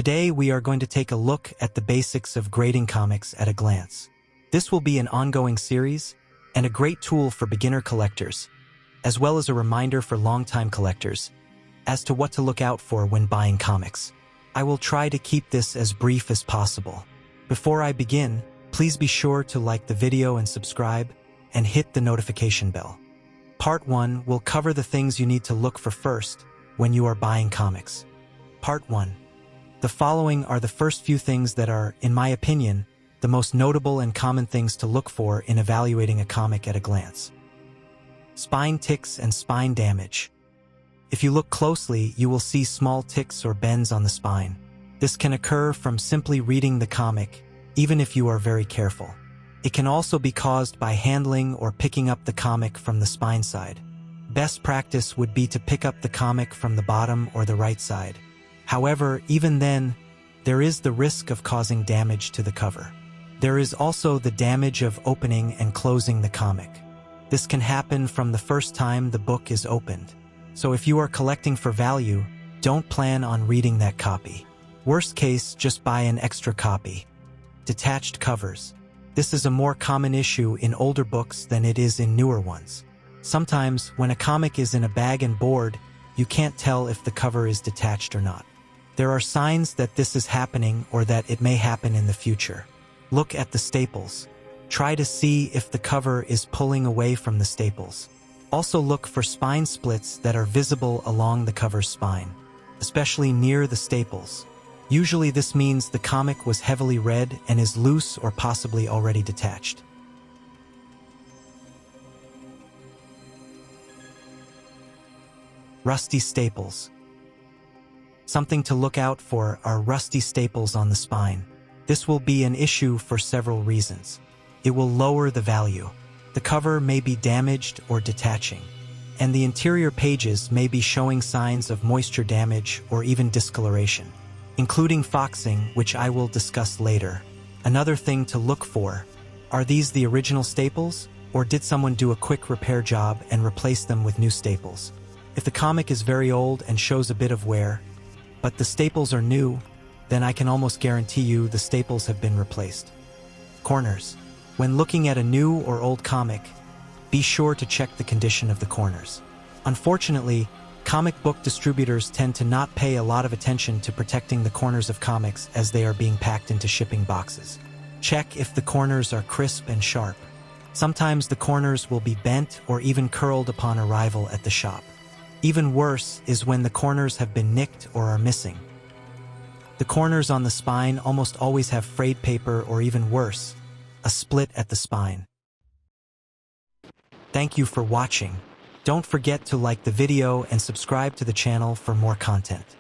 Today we are going to take a look at the basics of grading comics at a glance. This will be an ongoing series and a great tool for beginner collectors, as well as a reminder for longtime collectors as to what to look out for when buying comics. I will try to keep this as brief as possible. Before I begin, please be sure to like the video and subscribe and hit the notification bell. Part 1 will cover the things you need to look for first when you are buying comics. Part 1. The following are the first few things that are, in my opinion, the most notable and common things to look for in evaluating a comic at a glance. Spine ticks and spine damage. If you look closely, you will see small ticks or bends on the spine. This can occur from simply reading the comic, even if you are very careful. It can also be caused by handling or picking up the comic from the spine side. Best practice would be to pick up the comic from the bottom or the right side. However, even then, there is the risk of causing damage to the cover. There is also the damage of opening and closing the comic. This can happen from the first time the book is opened. So if you are collecting for value, don't plan on reading that copy. Worst case, just buy an extra copy. Detached covers. This is a more common issue in older books than it is in newer ones. Sometimes, when a comic is in a bag and board, you can't tell if the cover is detached or not. There are signs that this is happening or that it may happen in the future. Look at the staples. Try to see if the cover is pulling away from the staples. Also look for spine splits that are visible along the cover's spine, especially near the staples. Usually this means the comic was heavily read and is loose or possibly already detached. Rusty staples. Something to look out for are rusty staples on the spine. This will be an issue for several reasons. It will lower the value. The cover may be damaged or detaching, and the interior pages may be showing signs of moisture damage or even discoloration, including foxing, which I will discuss later. Another thing to look for, are these the original staples, or did someone do a quick repair job and replace them with new staples? If the comic is very old and shows a bit of wear, but the staples are new, then I can almost guarantee you the staples have been replaced. Corners. When looking at a new or old comic, be sure to check the condition of the corners. Unfortunately, comic book distributors tend to not pay a lot of attention to protecting the corners of comics as they are being packed into shipping boxes. Check if the corners are crisp and sharp. Sometimes the corners will be bent or even curled upon arrival at the shop. Even worse is when the corners have been nicked or are missing. The corners on the spine almost always have frayed paper or even worse, a split at the spine. Thank you for watching. Don't forget to like the video and subscribe to the channel for more content.